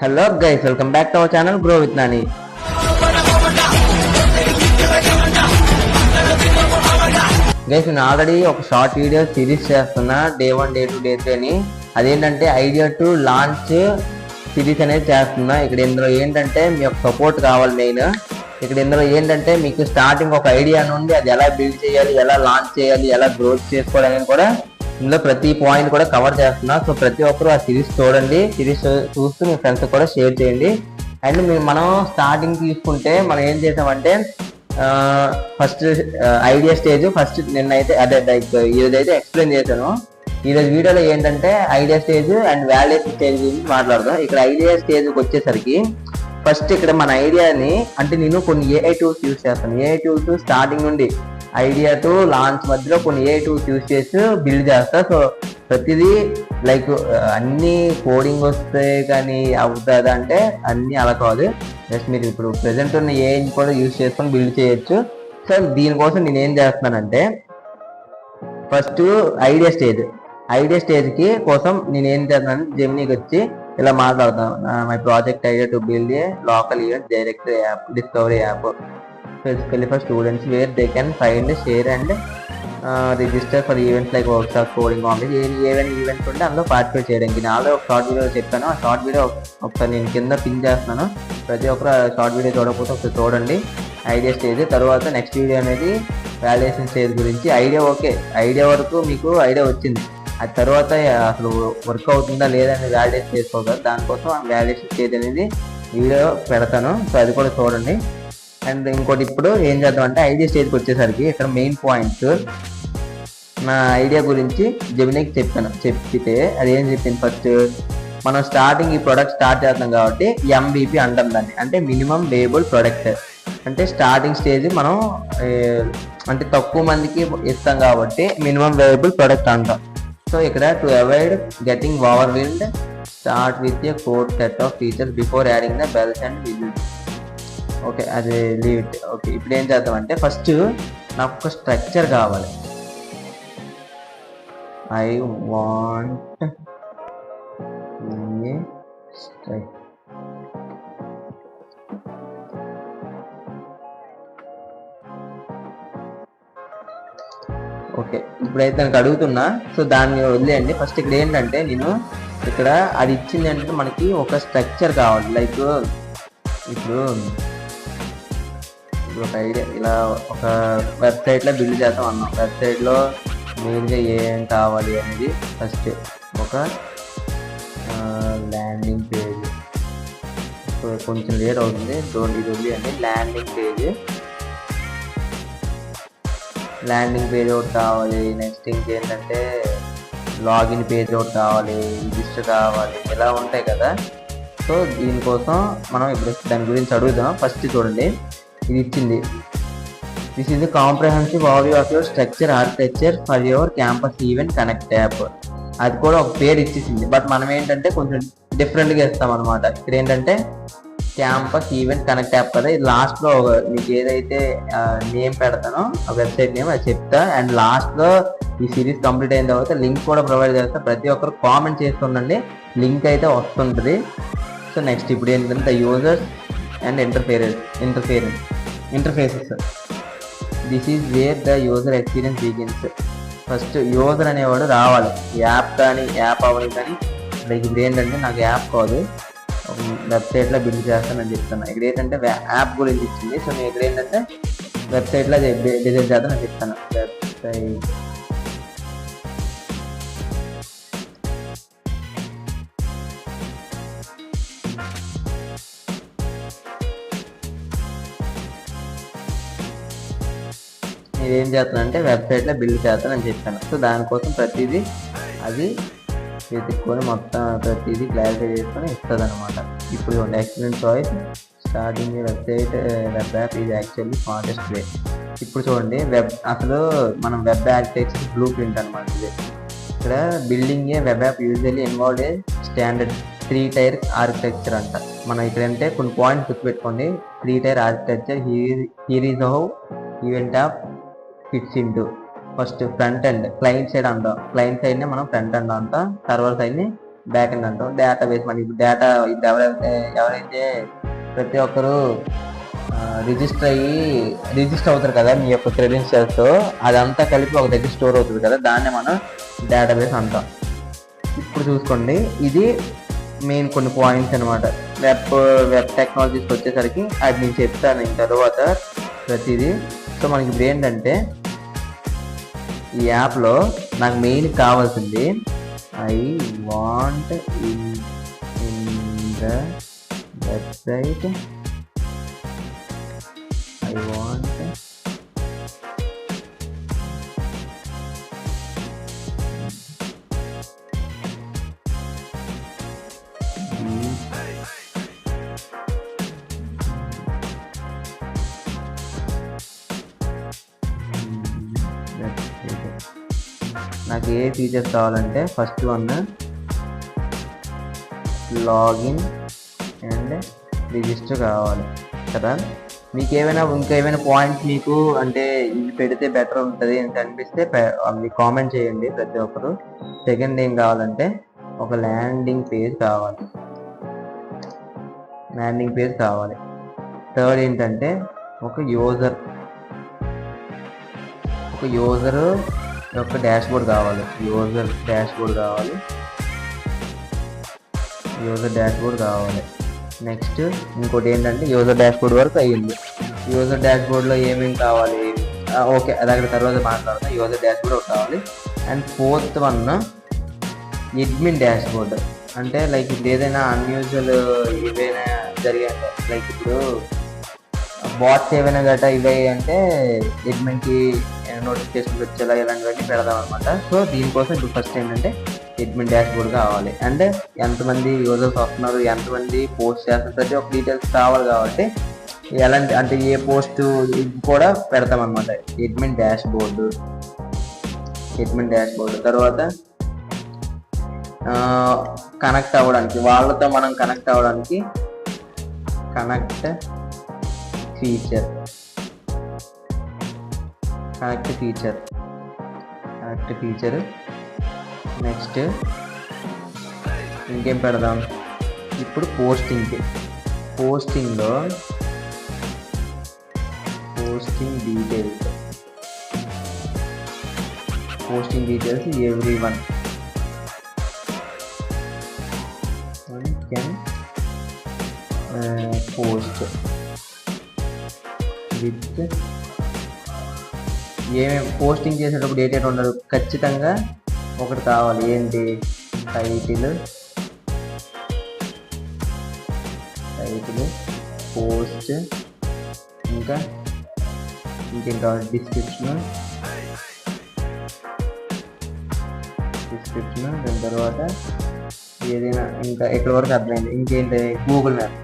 Hello guys, welcome back to our channel grow with Nani. Guys, నేను already ఒక short video series చేస్తున్నా, day 1, day 2, day 3 అని. అదేంటంటే idea to launch series అనేది చేస్తున్నా. ఇక్కడ ఇందులో ఏంటంటే మీ యొక్క సపోర్ట్ కావాలి మెయిన్. ఇక్కడ ఇందులో ఏంటంటే మీకు స్టార్టింగ్ ఒక ఐడియా నుండి అది ఎలా బిల్డ్ చేయాలి, ఎలా లాంచ్ చేయాలి, ఎలా గ్రోత్ చేసుకోవాలని కూడా ఇందులో ప్రతి పాయింట్ కూడా కవర్ చేస్తున్నా. సో ప్రతి ఒక్కరు ఆ సిరీస్ చూడండి, సిరీస్ చూస్తూ మీ ఫ్రెండ్స్ కూడా షేర్ చేయండి. అండ్ మనం స్టార్టింగ్ తీసుకుంటే మనం ఏం చేసామంటే ఫస్ట్ ఐడియా స్టేజ్ ఫస్ట్ నిన్నైతే అదే ఈరోజైతే ఎక్స్ప్లెయిన్ చేశాను. ఈరోజు వీడియోలో ఏంటంటే idea stage and validation stage గురించి మాట్లాడదాం. ఇక్కడ ఐడియా స్టేజ్కి వచ్చేసరికి ఫస్ట్ ఇక్కడ మన ఐడియాని అంటే నేను కొన్ని ఏఐ టూల్స్ యూజ్ చేస్తాను. ఏఐ టూల్స్ స్టార్టింగ్ నుండి ఐడియా టు లాంచ్ మధ్యలో కొన్ని ఏఐ టూల్స్ యూజ్ చేసి బిల్డ్ చేస్తా. సో ప్రతిదీ లైక్ అన్ని కోడింగ్ వస్తే కానీ అవుతుంది అంటే అన్నీ అలా కాదు. జస్ట్ మీరు ఇప్పుడు ప్రెసెంట్ ఉన్న ఏఐని కూడా యూజ్ చేసుకొని బిల్డ్ చేయొచ్చు. సో దీనికోసం నేను ఏం చేస్తున్నానంటే ఫస్ట్ ఐడియా స్టేజ్కి కోసం నేను ఏం చేస్తున్నాను, జెమినీకి వచ్చి ఇలా మాట్లాడతాను. My project idea to build a local event directory app, discovery app specifically for students where they can find, share and register for events like workshops, coding competition, ఏవైనా ఈవెంట్స్ ఉంటే అందులో పార్టిసిపేట్ చేయడానికి. నేను ఆల్రెడీ ఒక short video చెప్పాను. ఆ short video ఒకసారి నేను కింద పిన్ చేస్తున్నాను. ప్రతి ఒక్కరు షార్ట్ వీడియో చూడకపోతే ఒకసారి చూడండి. ఐడియా స్టేజ్ తర్వాత నెక్స్ట్ వీడియో అనేది వాలిడేషన్ స్టేజ్ గురించి. ఐడియా వరకు మీకు ఐడియా వచ్చింది, అది తర్వాత అసలు వర్క్ అవుతుందా లేదా అని వాలిడేట్ చేసుకోగలరు. దానికోసం వాలిడేషన్ స్టేజ్ అనేది వీడియో పెడతాను. సో అది కూడా చూడండి. అండ్ ఇంకోటి ఇప్పుడు ఏం చేద్దాం అంటే ఐడియా స్టేజ్కి వచ్చేసరికి ఇక్కడ మెయిన్ పాయింట్స్ నా ఐడియా గురించి జెమినీకి చెప్పితే అది ఏం చెప్పింది, ఫస్ట్ మనం స్టార్టింగ్ ఈ ప్రోడక్ట్ స్టార్ట్ చేద్దాం కాబట్టి MVP అంటాం దాన్ని, అంటే మినిమం వేయబుల్ ప్రొడక్ట్. అంటే స్టార్టింగ్ స్టేజ్ మనం అంటే తక్కువ మందికి ఇస్తాం కాబట్టి మినిమం వేయబుల్ ప్రొడక్ట్ అంటాం. సో ఇక్కడ to avoid getting overwhelmed start with a core set of features before adding the bells and whistles. Okay, అది లీవ్ ఇట్. ఓకే, ఇప్పుడు ఏం చేద్దామంటే ఫస్ట్ నాకు ఒక స్ట్రక్చర్ కావాలి. ఐ వాంట్ ఓకే, ఇప్పుడైతే నాకు అడుగుతున్నా. సో దాన్ని వదిలేయండి. ఫస్ట్ ఇక్కడ ఏంటంటే నేను ఇక్కడ అది ఇచ్చింది అంటే మనకి ఒక స్ట్రక్చర్ కావాలి. లైక్ ఇప్పుడు ఒక ఐడియా ఇలా ఒక వెబ్సైట్లో బిల్డ్ చేద్దాం అన్నాం. వెబ్సైట్లో మెయిన్గా ఏం కావాలి అనేది ఫస్ట్ ఒక ల్యాండింగ్ పేజ్. కొంచెం లేట్ అవుతుంది, ఇది వదిలేయండి. ల్యాండింగ్ పేజ్ ఒకటి కావాలి. నెక్స్ట్ ఇంకేంటంటే లాగిన్ పేజ్ ఒకటి కావాలి, రిజిస్టర్ కావాలి, ఇలా ఉంటాయి కదా. సో దీనికోసం మనం ఇప్పుడు దాని గురించి అడుగుదాం. ఫస్ట్ చూడండి, ఇది ఇచ్చింది. This is the comprehensive overview of your structure architecture for your campus event connect app. అది కూడా ఒక పేరు ఇచ్చేసింది, బట్ మనం ఏంటంటే కొంచెం డిఫరెంట్గా ఇస్తాం అనమాట. ఇక్కడ ఏంటంటే క్యాంపస్ ఈవెంట్ కనెక్ట్ యాప్ కదా. ఇది లాస్ట్లో మీకు ఏదైతే నేమ్ పెడతానో ఆ వెబ్సైట్ నేమ్ అది చెప్తా. అండ్ లాస్ట్లో ఈ సిరీస్ కంప్లీట్ అయిన తర్వాత లింక్ కూడా ప్రొవైడ్ చేస్తా. ప్రతి ఒక్కరు కామెంట్ చేస్తుండండి, లింక్ అయితే వస్తుంటుంది. సో నెక్స్ట్ ఇప్పుడు ఏంటంటే users and interfaces. This is where the user experience begins. First user అనేవాడు రావాలి. యాప్ కానీ యాప్ అవ్వాలి కానీ లైక్ ఇప్పుడు ఏంటంటే నాకు యాప్ కాదు, వెబ్సైట్లో బిల్డ్ చేస్తానని చెప్తాను. ఇక్కడ ఏంటంటే యాప్ గురించి ఇచ్చింది. సో నేను ఇక్కడ ఏంటంటే వెబ్సైట్లో డిజైన్ చేస్తానని చెప్తాను. వెబ్సైట్ ఏం చేస్తానంటే వెబ్సైట్లో బిల్డ్ చేస్తానని చెప్పాను. సో దానికోసం ప్రతిదీ అది వెతుక్కొని మొత్తం ప్రతిదీ క్లారిఫై చేసుకొని ఇస్తుంది అనమాట. ఇప్పుడు experience choice starting web app is actually smartest way. ఇప్పుడు చూడండి, అసలు మనం వెబ్ ఆర్కిటెక్చర్ బ్లూ ప్రింట్ అనమాట ఇది. ఇక్కడ బిల్డింగ్ ఏ వెబ్ యాప్ యూజువల్లీ ఇన్వాల్వ్డ్ ఏ స్టాండర్డ్ 3 tier ఆర్కిటెక్చర్ అంట. మనం ఇక్కడ అంటే కొన్ని పాయింట్స్ గుర్తుపెట్టుకోండి. 3 tier architecture here is how event app fits into. First front end client side అంటాం. క్లయింట్ సైడ్ని మనం ఫ్రంట్ ఎండ్ అంటాం. సర్వర్ సైడ్ని బ్యాక్ ఎండ్ అంటాం. డేటాబేస్ మనకి ఇప్పుడు డేటా ఇప్పుడు ఎవరైతే ప్రతి ఒక్కరు రిజిస్టర్ అవుతారు కదా మీ యొక్క క్రెడెన్షియల్స్తో, అదంతా కలిపి ఒక దగ్గర స్టోర్ అవుతుంది కదా, దాన్నే మనం డేటాబేస్ అంటాం. ఇప్పుడు చూసుకోండి, ఇది మెయిన్ కొన్ని పాయింట్స్ అనమాట. వెబ్ టెక్నాలజీస్కి వచ్చేసరికి అది నేను చెప్తాను ఇంక తర్వాత ప్రతిదీ. సో మనకి ఇప్పుడు ఏంటంటే ఈ యాప్లో నాకు మెయిన్ కావాల్సింది I want in the website I want నాకు ఏ ఫీచర్స్ కావాలంటే first one login and register కావాలి కదా. మీకు ఇంకా ఏమైనా పాయింట్స్ మీకు అంటే ఇది పెడితే బెటర్ ఉంటుంది అని అనిపిస్తే అవి కామెంట్ చేయండి ప్రతి ఒక్కరు. సెకండ్ ఏం కావాలంటే ఒక ల్యాండింగ్ పేజ్ కావాలి. థర్డ్ ఏంటంటే ఒక యూజర్ యొక్క డాష్ బోర్డ్ కావాలి. యూజర్ డాష్ బోర్డ్ కావాలి. నెక్స్ట్ ఇంకోటి ఏంటంటే యూజర్ డాష్ బోర్డ్ వరకు అయ్యింది. యూజర్ డాష్ బోర్డ్లో ఏమేమి కావాలి, ఓకే అది అక్కడ తర్వాత మాట్లాడతాం. యూజర్ డాష్ బోర్డ్ ఒకటి కావాలి. And fourth one admin dash board. అంటే లైక్ ఇప్పుడు ఏదైనా అన్యూజువల్ ఏవైనా జరిగాయి, లైక్ ఇప్పుడు బాట్స్ ఏవైనా గట్రా ఇవి అంటే అడ్మిన్కి నోటిఫికేషన్ వచ్చేలా ఇలాంటివన్నీ పెడదాం అనమాట. సో దీనికోసం ఇప్పుడు ఫస్ట్ ఏంటంటే అడ్మిన్ డాష్ బోర్డ్ కావాలి. అండ్ ఎంతమంది యూజర్స్ వస్తున్నారు, ఎంతమంది పోస్ట్ చేస్తున్నారు, ప్రతి ఒక్క డీటెయిల్స్ కావాలి. కాబట్టి ఎలాంటి అంటే ఏ పోస్ట్ కూడా పెడతాం అనమాట. Admin dash board. తర్వాత కనెక్ట్ అవ్వడానికి, వాళ్ళతో మనం కనెక్ట్ అవ్వడానికి కనెక్ట్ ఫీచర్. నెక్స్ట్ ఇంకేం పెడదాం, ఇప్పుడు posting details everyone can post with ఏమేమి పోస్టింగ్ చేసేటప్పుడు డేటెడ్ ఉండదు, ఖచ్చితంగా ఒకటి కావాలి. ఏంటి? టైటిల్, పోస్ట్, ఇంకా ఇంకేం కావాలి? డిస్క్రిప్షన్, దాని తర్వాత ఏదైనా ఇంకా ఎక్కడి వరకు అర్థమైంది. ఇంకేంటి? Google map.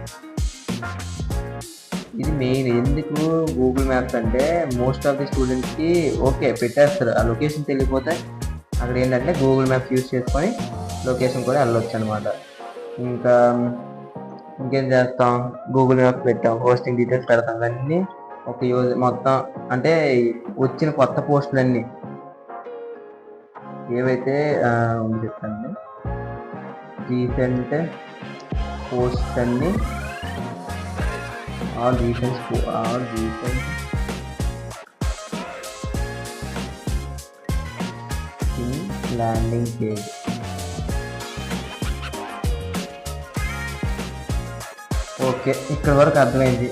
ఇది మెయిన్. ఎందుకు గూగుల్ మ్యాప్స్ అంటే మోస్ట్ ఆఫ్ ది స్టూడెంట్స్కి ఓకే పెట్టేస్తారు, ఆ లొకేషన్ తెలియకపోతే అక్కడ ఏంటంటే గూగుల్ మ్యాప్స్ యూజ్ చేసుకొని లొకేషన్ కూడా వెళ్ళొచ్చు అనమాట. ఇంకేం చేస్తాం? గూగుల్ మ్యాప్స్ పెట్టాం, హోస్టింగ్ డీటెయిల్స్ పెడతాం. ఇవన్నీ ఒక యూజ్ మొత్తం అంటే వచ్చిన కొత్త పోస్టులన్నీ ఏవైతే చెప్తాను, రీసెంట్ పోస్ట్ అన్ని all recent landing page. Okay, ఇక్కడ వరకు అర్థమైంది.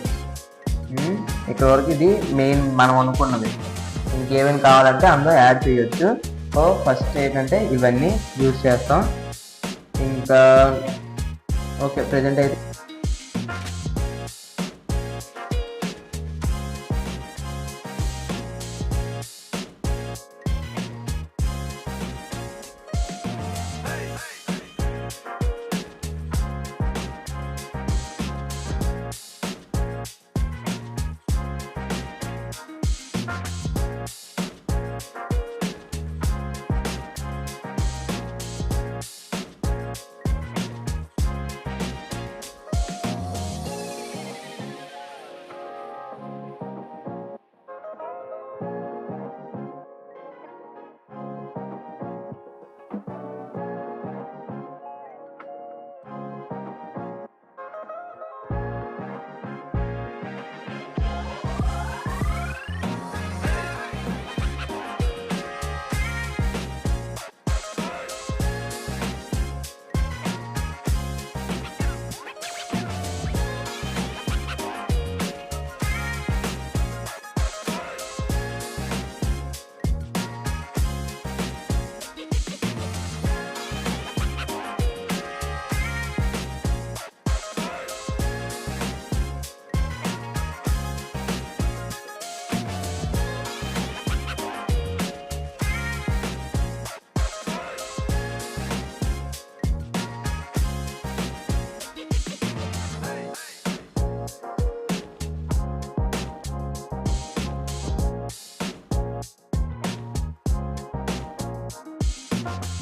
ఇక్కడ వరకు ఇది మెయిన్ మనం అనుకున్నది. ఇంకేమైనా కావాలంటే అందులో యాడ్ చేయొచ్చు. సో ఫస్ట్ ఏంటంటే ఇవన్నీ యూజ్ చేస్తాం. ఇంకా ఓకే, ప్రజెంట్ అయితే చేయండి.